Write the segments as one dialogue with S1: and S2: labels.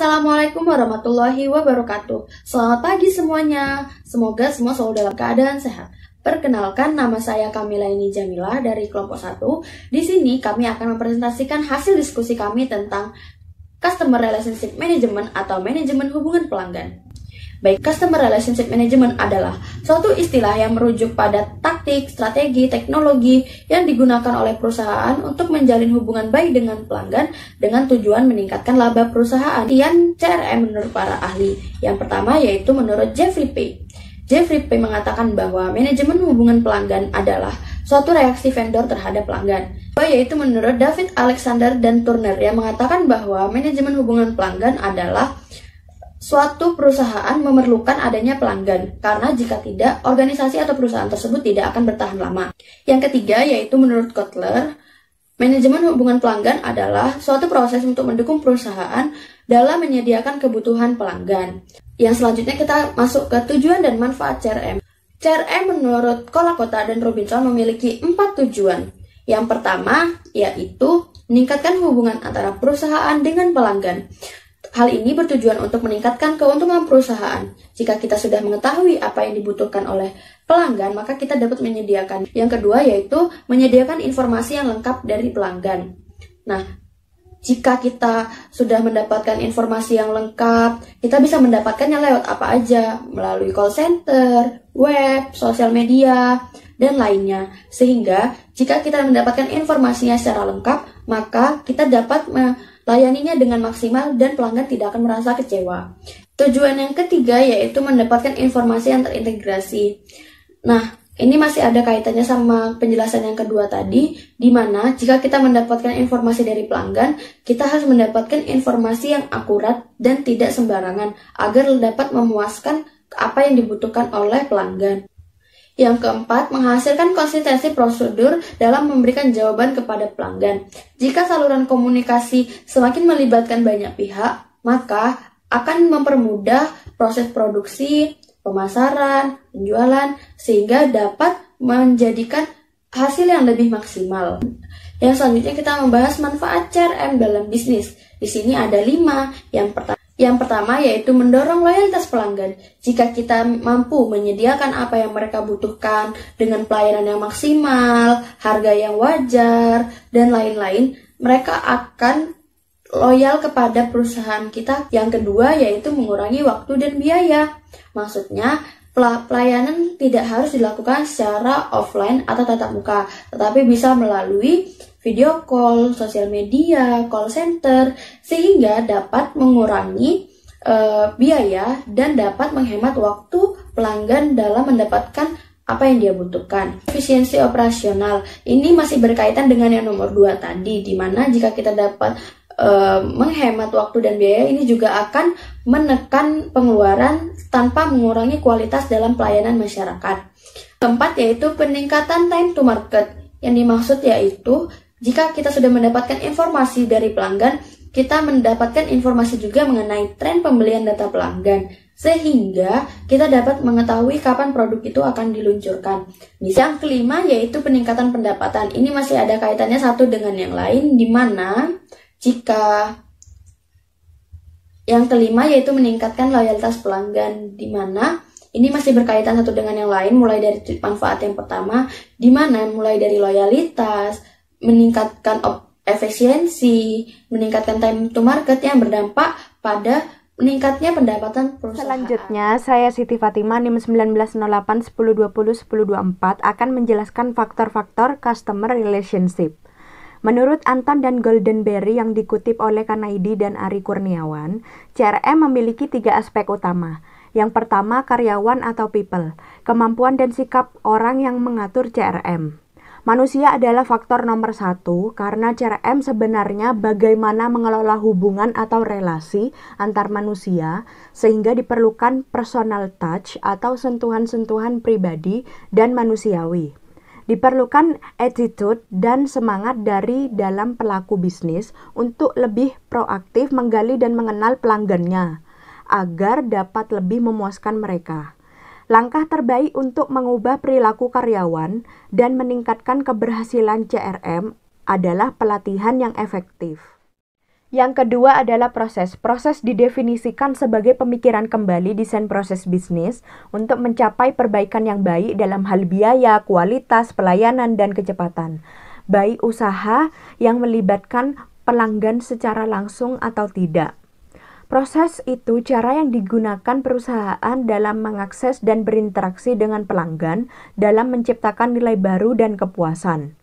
S1: Assalamualaikum warahmatullahi wabarakatuh. Selamat pagi semuanya. Semoga semua selalu dalam keadaan sehat. Perkenalkan, nama saya Kamilaini Jamila dari kelompok 1. Di sini kami akan mempresentasikan hasil diskusi kami tentang Customer Relationship Management atau manajemen hubungan pelanggan. Baik, Customer Relationship Management adalah suatu istilah yang merujuk pada taktik, strategi, teknologi yang digunakan oleh perusahaan untuk menjalin hubungan baik dengan pelanggan dengan tujuan meningkatkan laba perusahaan. Kemudian CRM menurut para ahli. Yang pertama yaitu menurut Jeffrey Pay. Jeffrey Pay mengatakan bahwa manajemen hubungan pelanggan adalah suatu reaksi vendor terhadap pelanggan. Yaitu menurut David Alexander dan Turner yang mengatakan bahwa manajemen hubungan pelanggan adalah suatu perusahaan memerlukan adanya pelanggan, karena jika tidak, organisasi atau perusahaan tersebut tidak akan bertahan lama. Yang ketiga yaitu menurut Kotler, manajemen hubungan pelanggan adalah suatu proses untuk mendukung perusahaan dalam menyediakan kebutuhan pelanggan. Yang selanjutnya kita masuk ke tujuan dan manfaat CRM. CRM menurut Kolakota dan Robinson memiliki 4 tujuan. Yang pertama yaitu meningkatkan hubungan antara perusahaan dengan pelanggan. Hal ini bertujuan untuk meningkatkan keuntungan perusahaan. Jika kita sudah mengetahui apa yang dibutuhkan oleh pelanggan, maka kita dapat menyediakan. Yang kedua yaitu menyediakan informasi yang lengkap dari pelanggan. Nah, jika kita sudah mendapatkan informasi yang lengkap, kita bisa mendapatkannya lewat apa aja, melalui call center, web, sosial media, dan lainnya. Sehingga jika kita mendapatkan informasinya secara lengkap, maka kita dapat melayaninya dengan maksimal dan pelanggan tidak akan merasa kecewa. Tujuan yang ketiga yaitu mendapatkan informasi yang terintegrasi. Nah, ini masih ada kaitannya sama penjelasan yang kedua tadi, di mana jika kita mendapatkan informasi dari pelanggan, kita harus mendapatkan informasi yang akurat dan tidak sembarangan agar dapat memuaskan apa yang dibutuhkan oleh pelanggan. Yang keempat, menghasilkan konsistensi prosedur dalam memberikan jawaban kepada pelanggan. Jika saluran komunikasi semakin melibatkan banyak pihak, maka akan mempermudah proses produksi, pemasaran, penjualan, sehingga dapat menjadikan hasil yang lebih maksimal. Yang selanjutnya kita membahas manfaat CRM dalam bisnis. Di sini ada 5. Yang pertama yaitu mendorong loyalitas pelanggan. Jika kita mampu menyediakan apa yang mereka butuhkan dengan pelayanan yang maksimal, harga yang wajar, dan lain-lain, mereka akan loyal kepada perusahaan kita. Yang kedua yaitu mengurangi waktu dan biaya. Maksudnya, pelayanan tidak harus dilakukan secara offline atau tatap muka, tetapi bisa melalui video call, sosial media, call center, sehingga dapat mengurangi biaya dan dapat menghemat waktu pelanggan dalam mendapatkan apa yang dia butuhkan. Efisiensi operasional ini masih berkaitan dengan yang nomor 2 tadi, di mana jika kita dapat menghemat waktu dan biaya, ini juga akan menekan pengeluaran tanpa mengurangi kualitas dalam pelayanan masyarakat. Keempat yaitu peningkatan time to market. Yang dimaksud yaitu jika kita sudah mendapatkan informasi dari pelanggan, kita mendapatkan informasi juga mengenai tren pembelian data pelanggan, sehingga kita dapat mengetahui kapan produk itu akan diluncurkan. Yang kelima yaitu peningkatan pendapatan. Ini masih ada kaitannya satu dengan yang lain, di mana jika yang kelima yaitu meningkatkan loyalitas pelanggan, di mana ini masih berkaitan satu dengan yang lain, mulai dari manfaat yang pertama, di mana mulai dari loyalitas, meningkatkan efisiensi, meningkatkan time to market yang berdampak pada meningkatnya pendapatan perusahaan.
S2: Selanjutnya, saya Siti Fatima NIM 1908 1020 1024 akan menjelaskan faktor-faktor customer relationship. Menurut Anton dan Goldenberry yang dikutip oleh Kanaidi dan Ari Kurniawan, CRM memiliki 3 aspek utama. Yang pertama, karyawan atau people, kemampuan dan sikap orang yang mengatur CRM. Manusia adalah faktor nomor 1 karena CRM sebenarnya bagaimana mengelola hubungan atau relasi antar manusia, sehingga diperlukan personal touch atau sentuhan-sentuhan pribadi dan manusiawi. Diperlukan attitude dan semangat dari dalam pelaku bisnis untuk lebih proaktif menggali dan mengenal pelanggannya, agar dapat lebih memuaskan mereka. Langkah terbaik untuk mengubah perilaku karyawan dan meningkatkan keberhasilan CRM adalah pelatihan yang efektif. Yang kedua adalah proses. Proses didefinisikan sebagai pemikiran kembali desain proses bisnis untuk mencapai perbaikan yang baik dalam hal biaya, kualitas, pelayanan, dan kecepatan. Baik usaha yang melibatkan pelanggan secara langsung atau tidak. Proses itu cara yang digunakan perusahaan dalam mengakses dan berinteraksi dengan pelanggan dalam menciptakan nilai baru dan kepuasan.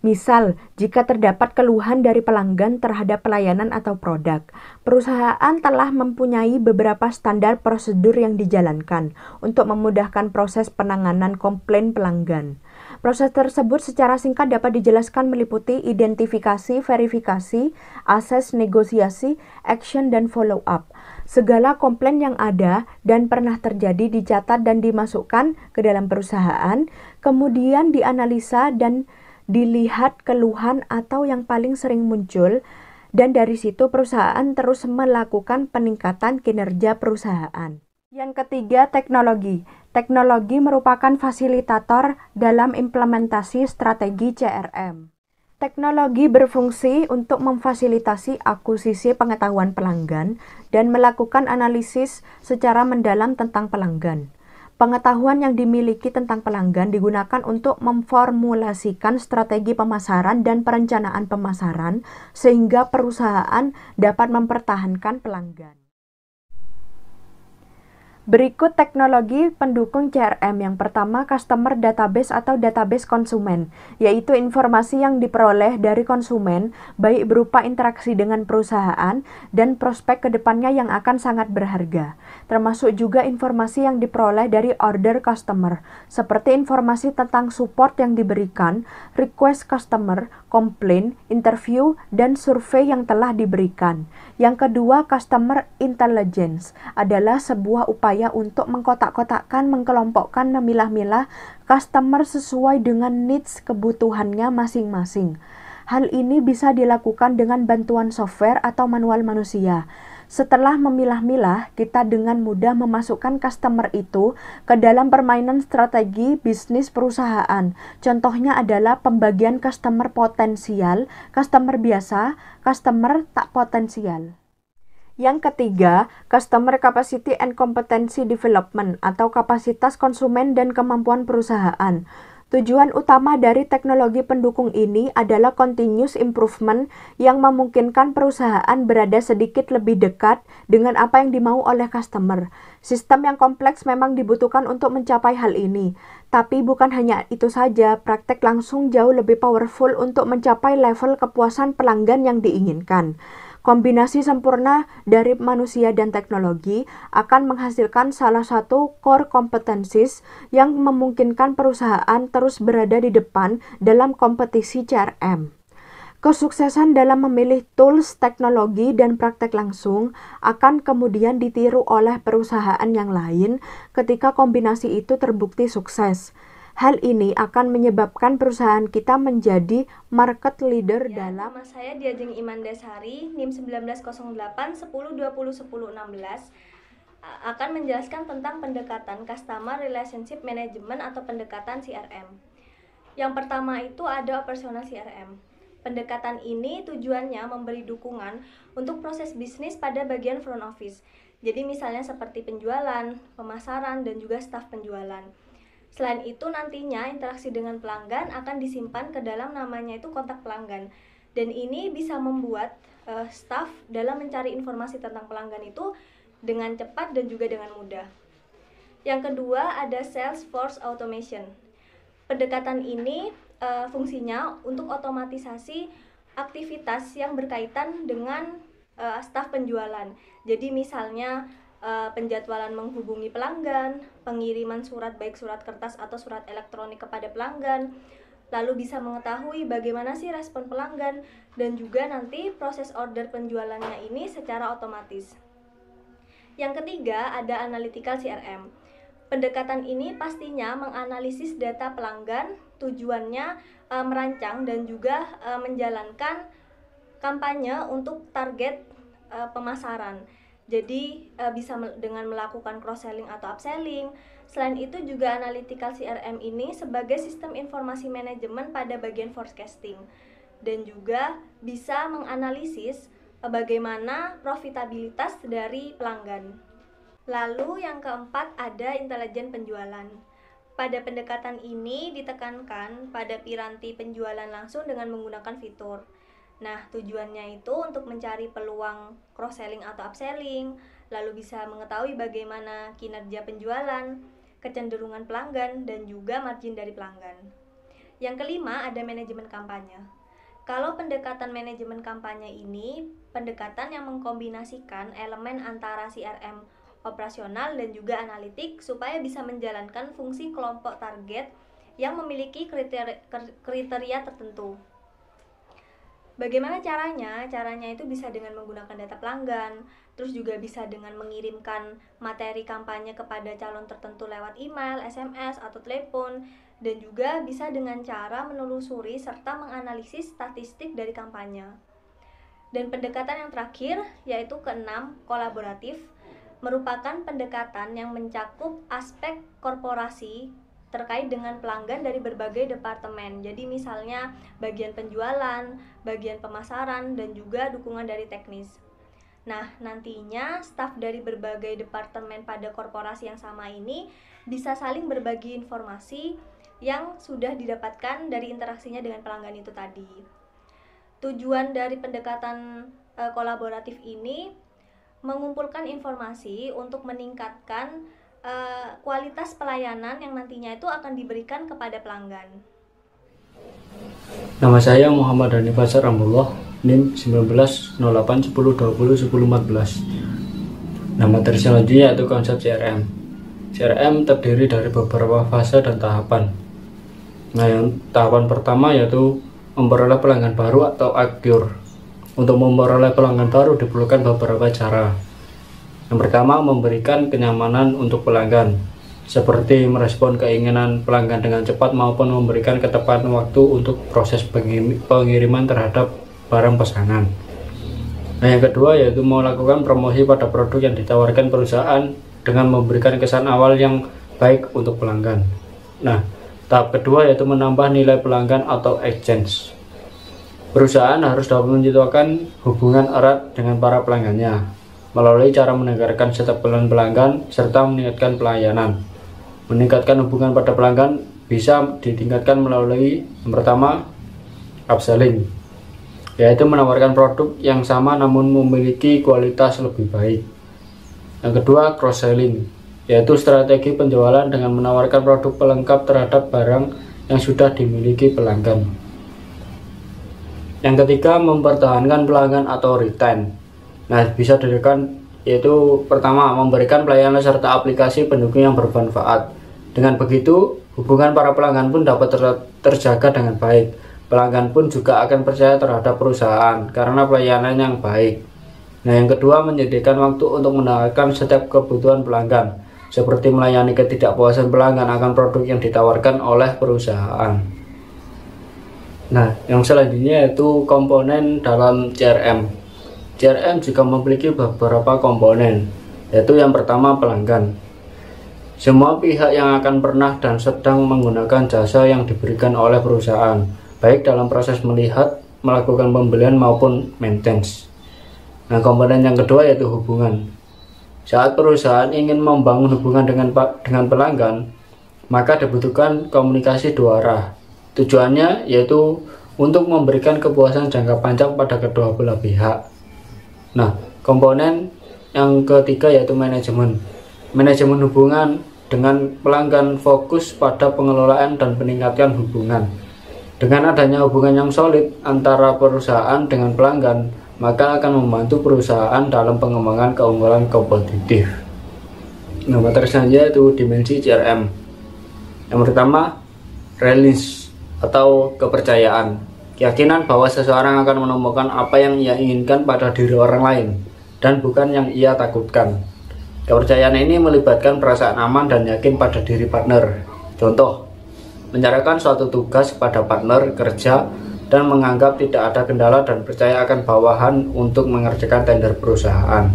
S2: Misal, jika terdapat keluhan dari pelanggan terhadap pelayanan atau produk, perusahaan telah mempunyai beberapa standar prosedur yang dijalankan untuk memudahkan proses penanganan komplain pelanggan. Proses tersebut secara singkat dapat dijelaskan meliputi identifikasi, verifikasi, akses, negosiasi, action, dan follow-up. Segala komplain yang ada dan pernah terjadi dicatat dan dimasukkan ke dalam perusahaan, kemudian dianalisa dan dilihat keluhan atau yang paling sering muncul, dan dari situ perusahaan terus melakukan peningkatan kinerja perusahaan. Yang ketiga, teknologi. Teknologi merupakan fasilitator dalam implementasi strategi CRM. Teknologi berfungsi untuk memfasilitasi akuisisi pengetahuan pelanggan dan melakukan analisis secara mendalam tentang pelanggan. Pengetahuan yang dimiliki tentang pelanggan digunakan untuk memformulasikan strategi pemasaran dan perencanaan pemasaran sehingga perusahaan dapat mempertahankan pelanggan. Berikut teknologi pendukung CRM. Yang pertama, Customer Database atau database konsumen, yaitu informasi yang diperoleh dari konsumen, baik berupa interaksi dengan perusahaan dan prospek kedepannya yang akan sangat berharga. Termasuk juga informasi yang diperoleh dari order customer, seperti informasi tentang support yang diberikan, request customer, komplain, interview, dan survei yang telah diberikan. Yang kedua, Customer Intelligence adalah sebuah upaya untuk mengkotak-kotakkan, mengkelompokkan, memilah-milah customer sesuai dengan needs kebutuhannya masing-masing. Hal ini bisa dilakukan dengan bantuan software atau manual manusia. Setelah memilah-milah, kita dengan mudah memasukkan customer itu ke dalam permainan strategi bisnis perusahaan. Contohnya adalah pembagian customer potensial, customer biasa, customer tak potensial. Yang ketiga, Customer Capacity and Competency Development atau kapasitas konsumen dan kemampuan perusahaan. Tujuan utama dari teknologi pendukung ini adalah continuous improvement yang memungkinkan perusahaan berada sedikit lebih dekat dengan apa yang dimau oleh customer. Sistem yang kompleks memang dibutuhkan untuk mencapai hal ini, tapi bukan hanya itu saja, praktek langsung jauh lebih powerful untuk mencapai level kepuasan pelanggan yang diinginkan. Kombinasi sempurna dari manusia dan teknologi akan menghasilkan salah satu core competencies yang memungkinkan perusahaan terus berada di depan dalam kompetisi CRM. Kesuksesan dalam memilih tools, teknologi, dan praktek langsung akan kemudian ditiru oleh perusahaan yang lain ketika kombinasi itu terbukti sukses. Hal ini akan menyebabkan perusahaan kita menjadi market leader dalam.
S3: Nama saya Diajeng Imandasari, NIM 1908 10 20 10 16, akan menjelaskan tentang pendekatan Customer Relationship Management atau pendekatan CRM. Yang pertama itu ada operasional CRM. Pendekatan ini tujuannya memberi dukungan untuk proses bisnis pada bagian front office. Jadi misalnya seperti penjualan, pemasaran, dan juga staf penjualan. Selain itu nantinya interaksi dengan pelanggan akan disimpan ke dalam namanya itu kontak pelanggan. Dan ini bisa membuat staf dalam mencari informasi tentang pelanggan itu dengan cepat dan juga dengan mudah. Yang kedua ada Salesforce Automation. Pendekatan ini fungsinya untuk otomatisasi aktivitas yang berkaitan dengan staf penjualan. Jadi misalnya penjadwalan menghubungi pelanggan, pengiriman surat baik surat kertas atau surat elektronik kepada pelanggan, lalu bisa mengetahui bagaimana sih respon pelanggan dan juga nanti proses order penjualannya ini secara otomatis. Yang ketiga ada Analytical CRM. Pendekatan ini pastinya menganalisis data pelanggan, tujuannya merancang dan juga menjalankan kampanye untuk target pemasaran. Jadi bisa dengan melakukan cross-selling atau upselling. Selain itu juga Analytical CRM ini sebagai sistem informasi manajemen pada bagian forecasting. Dan juga bisa menganalisis bagaimana profitabilitas dari pelanggan. Lalu yang keempat ada intelijen penjualan. Pada pendekatan ini ditekankan pada piranti penjualan langsung dengan menggunakan fitur. Nah, tujuannya itu untuk mencari peluang cross-selling atau upselling, lalu bisa mengetahui bagaimana kinerja penjualan, kecenderungan pelanggan, dan juga margin dari pelanggan. Yang kelima ada manajemen kampanye. Kalau pendekatan manajemen kampanye ini, pendekatan yang mengkombinasikan elemen antara CRM operasional dan juga analitik supaya bisa menjalankan fungsi kelompok target yang memiliki kriteria tertentu. Bagaimana caranya? Caranya itu bisa dengan menggunakan data pelanggan, terus juga bisa dengan mengirimkan materi kampanye kepada calon tertentu lewat email, SMS, atau telepon, dan juga bisa dengan cara menelusuri serta menganalisis statistik dari kampanye. Dan pendekatan yang terakhir, yaitu keenam, kolaboratif, merupakan pendekatan yang mencakup aspek korporasi terkait dengan pelanggan dari berbagai departemen. Jadi misalnya bagian penjualan, bagian pemasaran, dan juga dukungan dari teknis. Nah, nantinya staf dari berbagai departemen pada korporasi yang sama ini bisa saling berbagi informasi yang sudah didapatkan dari interaksinya dengan pelanggan itu tadi. Tujuan dari pendekatan kolaboratif ini mengumpulkan informasi untuk meningkatkan kualitas pelayanan yang nantinya itu akan diberikan kepada pelanggan.
S4: Nama saya Muhammad Dhani Fajar Ambullah, NIM 190810201014. Nah, materi selanjutnya yaitu konsep CRM. CRM terdiri dari beberapa fase dan tahapan. Nah, yang tahapan pertama yaitu memperoleh pelanggan baru atau acquire. Untuk memperoleh pelanggan baru diperlukan beberapa cara. Yang pertama, memberikan kenyamanan untuk pelanggan, seperti merespon keinginan pelanggan dengan cepat maupun memberikan ketepatan waktu untuk proses pengiriman terhadap barang pesanan. Nah, yang kedua yaitu melakukan promosi pada produk yang ditawarkan perusahaan dengan memberikan kesan awal yang baik untuk pelanggan. Nah, tahap kedua yaitu menambah nilai pelanggan atau exchange. Perusahaan harus dapat menciptakan hubungan erat dengan para pelanggannya melalui cara mendengarkan setiap pelanggan serta meningkatkan pelayanan. Meningkatkan hubungan pada pelanggan bisa ditingkatkan melalui yang pertama, upselling, yaitu menawarkan produk yang sama namun memiliki kualitas lebih baik. Yang kedua, cross-selling, yaitu strategi penjualan dengan menawarkan produk pelengkap terhadap barang yang sudah dimiliki pelanggan. Yang ketiga, mempertahankan pelanggan atau retain. Nah, bisa didirikan yaitu pertama, memberikan pelayanan serta aplikasi pendukung yang bermanfaat. Dengan begitu, hubungan para pelanggan pun dapat terjaga dengan baik. Pelanggan pun juga akan percaya terhadap perusahaan karena pelayanan yang baik. Nah, yang kedua, menyediakan waktu untuk mendengarkan setiap kebutuhan pelanggan, seperti melayani ketidakpuasan pelanggan akan produk yang ditawarkan oleh perusahaan. Nah, yang selanjutnya yaitu komponen dalam CRM. CRM juga memiliki beberapa komponen, yaitu yang pertama, pelanggan. Semua pihak yang akan pernah dan sedang menggunakan jasa yang diberikan oleh perusahaan, baik dalam proses melihat, melakukan pembelian maupun maintenance. Nah, komponen yang kedua yaitu hubungan. Saat perusahaan ingin membangun hubungan dengan pelanggan, maka dibutuhkan komunikasi dua arah. Tujuannya yaitu untuk memberikan kepuasan jangka panjang pada kedua belah pihak. Nah, komponen yang ketiga yaitu manajemen. Manajemen hubungan dengan pelanggan fokus pada pengelolaan dan peningkatan hubungan. Dengan adanya hubungan yang solid antara perusahaan dengan pelanggan, maka akan membantu perusahaan dalam pengembangan keunggulan kompetitif. Nah, materi selanjutnya itu dimensi CRM. Yang pertama, release atau kepercayaan, keyakinan bahwa seseorang akan menemukan apa yang ia inginkan pada diri orang lain dan bukan yang ia takutkan. Kepercayaan ini melibatkan perasaan aman dan yakin pada diri partner. Contoh, menyerahkan suatu tugas pada partner kerja dan menganggap tidak ada kendala dan percaya akan bawahan untuk mengerjakan tender perusahaan.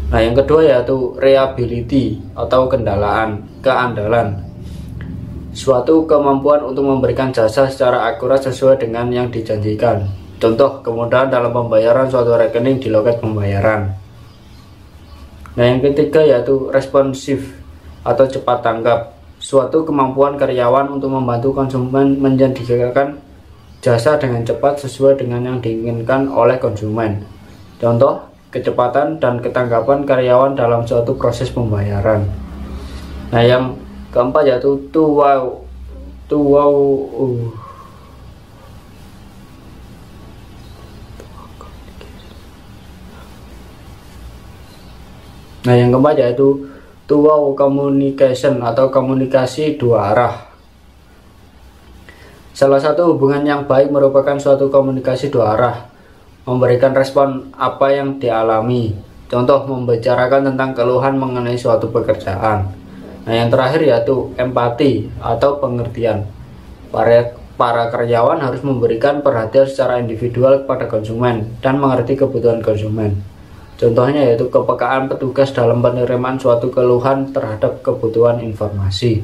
S4: Nah, yang kedua yaitu reliability atau keandalan. Suatu kemampuan untuk memberikan jasa secara akurat sesuai dengan yang dijanjikan. Contoh, kemudahan dalam pembayaran suatu rekening di loket pembayaran. Nah, yang ketiga yaitu responsif atau cepat tanggap. Suatu kemampuan karyawan untuk membantu konsumen menjadikan jasa dengan cepat sesuai dengan yang diinginkan oleh konsumen. Contoh, kecepatan dan ketanggapan karyawan dalam suatu proses pembayaran. Nah, yang keempat yaitu two-way communication atau komunikasi dua arah. Salah satu hubungan yang baik merupakan suatu komunikasi dua arah, memberikan respon apa yang dialami. Contoh, membicarakan tentang keluhan mengenai suatu pekerjaan. Nah, yang terakhir yaitu empati atau pengertian. Para karyawan harus memberikan perhatian secara individual kepada konsumen dan mengerti kebutuhan konsumen. Contohnya yaitu kepekaan petugas dalam penerimaan suatu keluhan terhadap kebutuhan informasi.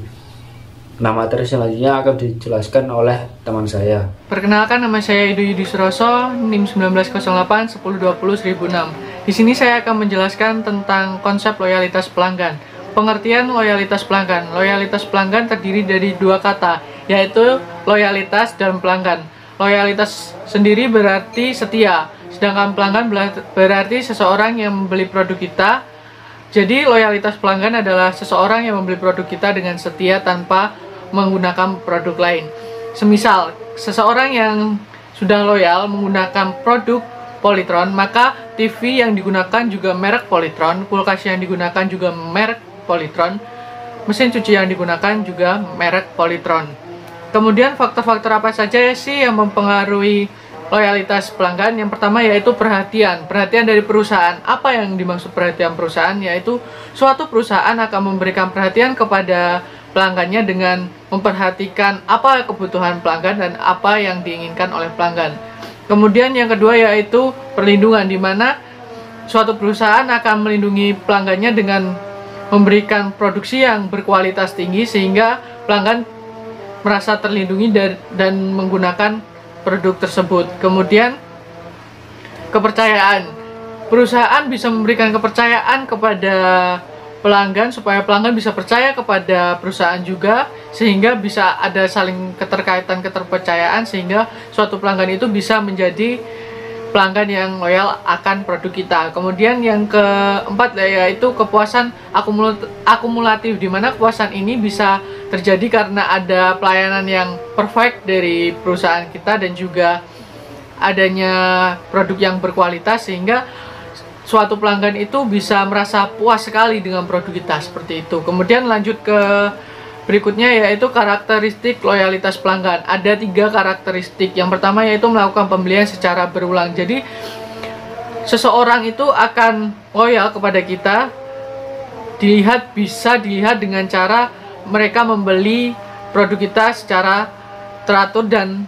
S4: Nah, materi selanjutnya akan dijelaskan oleh teman saya.
S5: Perkenalkan, nama saya Edo Yudi Suroso, NIM 1908 1020 1006. Di sini saya akan menjelaskan tentang konsep loyalitas pelanggan. Pengertian loyalitas pelanggan. Loyalitas pelanggan terdiri dari dua kata, yaitu loyalitas dan pelanggan. Loyalitas sendiri berarti setia, sedangkan pelanggan berarti seseorang yang membeli produk kita. Jadi loyalitas pelanggan adalah seseorang yang membeli produk kita dengan setia tanpa menggunakan produk lain. Semisal, seseorang yang sudah loyal menggunakan produk Polytron, maka TV yang digunakan juga merek Polytron, kulkas yang digunakan juga merek Polytron, mesin cuci yang digunakan juga merek Polytron. Kemudian faktor-faktor apa saja sih yang mempengaruhi loyalitas pelanggan? Yang pertama yaitu perhatian dari perusahaan. Apa yang dimaksud perhatian perusahaan? Yaitu suatu perusahaan akan memberikan perhatian kepada pelanggannya dengan memperhatikan apa kebutuhan pelanggan dan apa yang diinginkan oleh pelanggan. Kemudian yang kedua yaitu perlindungan, di mana suatu perusahaan akan melindungi pelanggannya dengan memberikan produksi yang berkualitas tinggi sehingga pelanggan merasa terlindungi dan menggunakan produk tersebut. Kemudian kepercayaan. Perusahaan bisa memberikan kepercayaan kepada pelanggan supaya pelanggan bisa percaya kepada perusahaan juga, sehingga bisa ada saling keterpercayaan sehingga suatu pelanggan itu bisa menjadi pelanggan yang loyal akan produk kita. Kemudian yang keempat yaitu kepuasan akumulatif, di mana kepuasan ini bisa terjadi karena ada pelayanan yang perfect dari perusahaan kita dan juga adanya produk yang berkualitas sehingga suatu pelanggan itu bisa merasa puas sekali dengan produk kita, seperti itu. Kemudian lanjut ke berikutnya yaitu karakteristik loyalitas pelanggan. Ada 3 karakteristik. Yang pertama yaitu melakukan pembelian secara berulang. Jadi seseorang itu akan loyal kepada kita bisa dilihat dengan cara mereka membeli produk kita secara teratur dan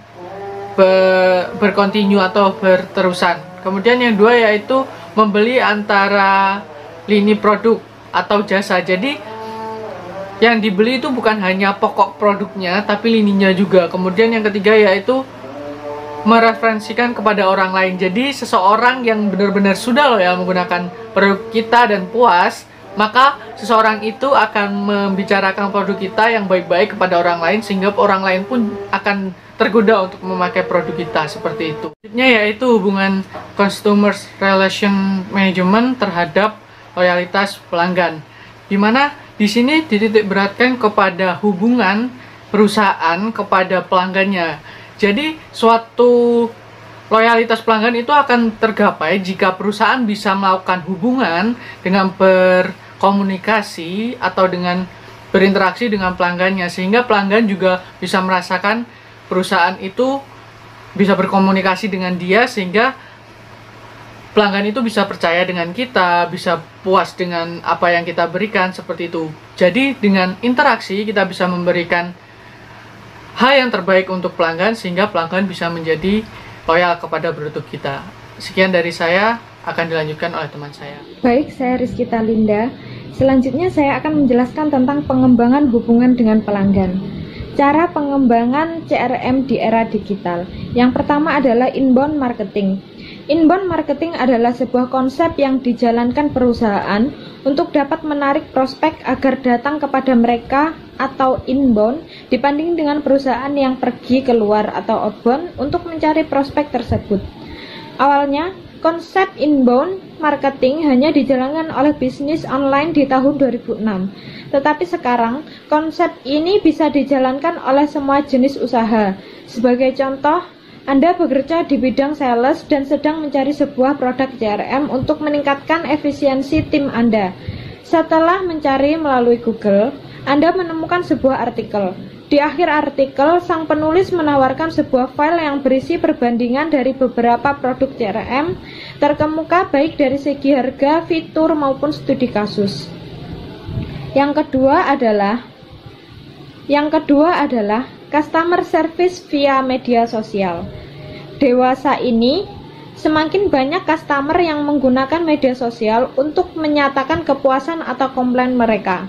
S5: berkontinu atau berterusan. Kemudian yang kedua yaitu membeli antara lini produk atau jasa. Jadi yang dibeli itu bukan hanya pokok produknya, tapi lininya juga. Kemudian yang ketiga yaitu mereferensikan kepada orang lain. Jadi seseorang yang benar-benar sudah loyal menggunakan produk kita dan puas, maka seseorang itu akan membicarakan produk kita yang baik-baik kepada orang lain, sehingga orang lain pun akan tergoda untuk memakai produk kita, seperti itu. Selanjutnya yaitu hubungan Customer Relation Management terhadap loyalitas pelanggan, di mana di sini dititik beratkan kepada hubungan perusahaan kepada pelanggannya. Jadi suatu loyalitas pelanggan itu akan tergapai jika perusahaan bisa melakukan hubungan dengan berkomunikasi atau dengan berinteraksi dengan pelanggannya, sehingga pelanggan juga bisa merasakan perusahaan itu bisa berkomunikasi dengan dia, sehingga pelanggan itu bisa percaya dengan kita, bisa puas dengan apa yang kita berikan, seperti itu. Jadi dengan interaksi kita bisa memberikan hal yang terbaik untuk pelanggan, sehingga pelanggan bisa menjadi loyal kepada produk kita. Sekian dari saya, akan dilanjutkan oleh teman saya.
S6: Baik, saya Rizkyta Linda. Selanjutnya saya akan menjelaskan tentang pengembangan hubungan dengan pelanggan. Cara pengembangan CRM di era digital. Yang pertama adalah inbound marketing. Inbound marketing adalah sebuah konsep yang dijalankan perusahaan untuk dapat menarik prospek agar datang kepada mereka atau inbound dibanding dengan perusahaan yang pergi keluar atau outbound untuk mencari prospek tersebut. Awalnya, konsep inbound marketing hanya dijalankan oleh bisnis online di tahun 2006. Tetapi sekarang, konsep ini bisa dijalankan oleh semua jenis usaha. Sebagai contoh, Anda bekerja di bidang sales dan sedang mencari sebuah produk CRM untuk meningkatkan efisiensi tim Anda. Setelah mencari melalui Google, Anda menemukan sebuah artikel. Di akhir artikel, sang penulis menawarkan sebuah file yang berisi perbandingan dari beberapa produk CRM terkemuka baik dari segi harga, fitur, maupun studi kasus. Yang kedua adalah customer service via media sosial. Dewasa ini, semakin banyak customer yang menggunakan media sosial untuk menyatakan kepuasan atau komplain mereka.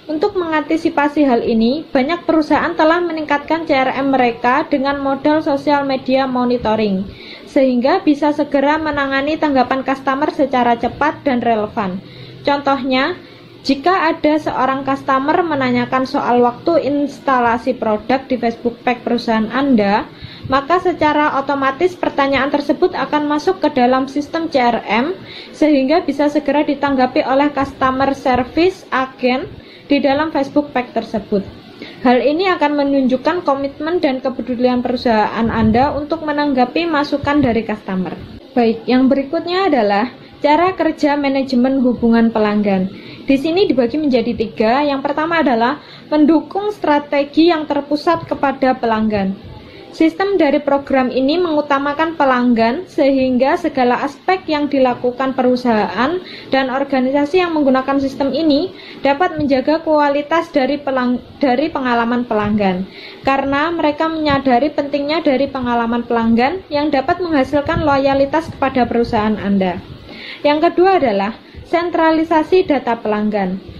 S6: Untuk mengantisipasi hal ini, banyak perusahaan telah meningkatkan CRM mereka dengan modal sosial media monitoring, sehingga bisa segera menangani tanggapan customer secara cepat dan relevan. Contohnya, jika ada seorang customer menanyakan soal waktu instalasi produk di Facebook Page perusahaan Anda, maka secara otomatis pertanyaan tersebut akan masuk ke dalam sistem CRM sehingga bisa segera ditanggapi oleh customer service agen di dalam Facebook Page tersebut. Hal ini akan menunjukkan komitmen dan kepedulian perusahaan Anda untuk menanggapi masukan dari customer. Baik, yang berikutnya adalah cara kerja manajemen hubungan pelanggan. Di sini dibagi menjadi 3. Yang pertama adalah mendukung strategi yang terpusat kepada pelanggan. Sistem dari program ini mengutamakan pelanggan sehingga segala aspek yang dilakukan perusahaan dan organisasi yang menggunakan sistem ini dapat menjaga kualitas dari pengalaman pelanggan. Karena mereka menyadari pentingnya dari pengalaman pelanggan yang dapat menghasilkan loyalitas kepada perusahaan Anda. Yang kedua adalah sentralisasi data pelanggan.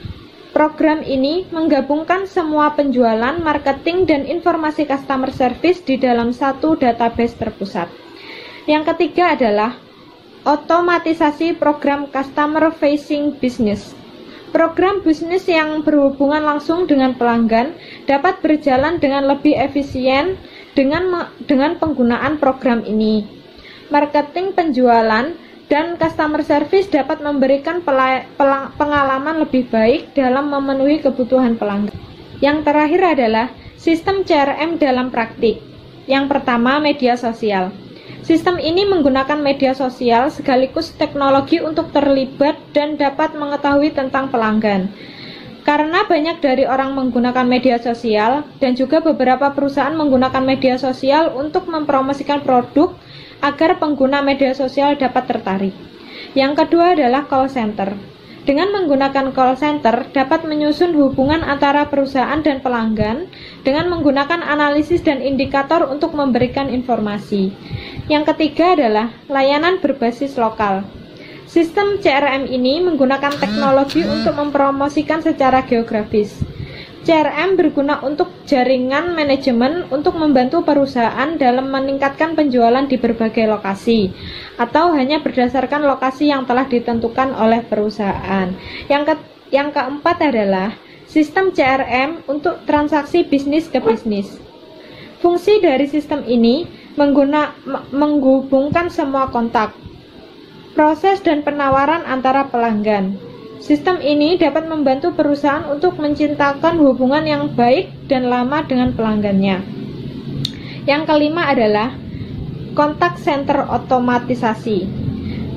S6: Program ini menggabungkan semua penjualan, marketing, dan informasi customer service di dalam satu database terpusat. Yang ketiga adalah otomatisasi program customer facing business. Program bisnis yang berhubungan langsung dengan pelanggan dapat berjalan dengan lebih efisien dengan penggunaan program ini. Marketing, penjualan, dan customer service dapat memberikan pengalaman lebih baik dalam memenuhi kebutuhan pelanggan. Yang terakhir adalah sistem CRM dalam praktik. Yang pertama, media sosial. Sistem ini menggunakan media sosial sekaligus teknologi untuk terlibat dan dapat mengetahui tentang pelanggan. Karena banyak dari orang menggunakan media sosial dan juga beberapa perusahaan menggunakan media sosial untuk mempromosikan produk agar pengguna media sosial dapat tertarik. Yang kedua adalah call center. Dengan menggunakan call center dapat menyusun hubungan antara perusahaan dan pelanggan dengan menggunakan analisis dan indikator untuk memberikan informasi. Yang ketiga adalah layanan berbasis lokal. Sistem CRM ini menggunakan teknologi untuk mempromosikan secara geografis. CRM berguna untuk jaringan manajemen untuk membantu perusahaan dalam meningkatkan penjualan di berbagai lokasi atau hanya berdasarkan lokasi yang telah ditentukan oleh perusahaan. Yang keempat adalah sistem CRM untuk transaksi bisnis ke bisnis. Fungsi dari sistem ini menghubungkan semua kontak, proses dan penawaran antara pelanggan. Sistem ini dapat membantu perusahaan untuk menciptakan hubungan yang baik dan lama dengan pelanggannya. Yang kelima adalah kontak center otomatisasi.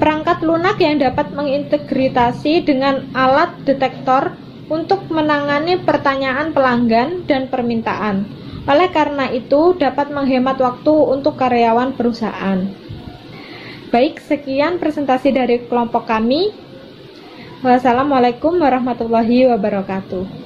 S6: Perangkat lunak yang dapat mengintegrasi dengan alat detektor untuk menangani pertanyaan pelanggan dan permintaan. Oleh karena itu, dapat menghemat waktu untuk karyawan perusahaan. Baik, sekian presentasi dari kelompok kami. Wassalamualaikum warahmatullahi wabarakatuh.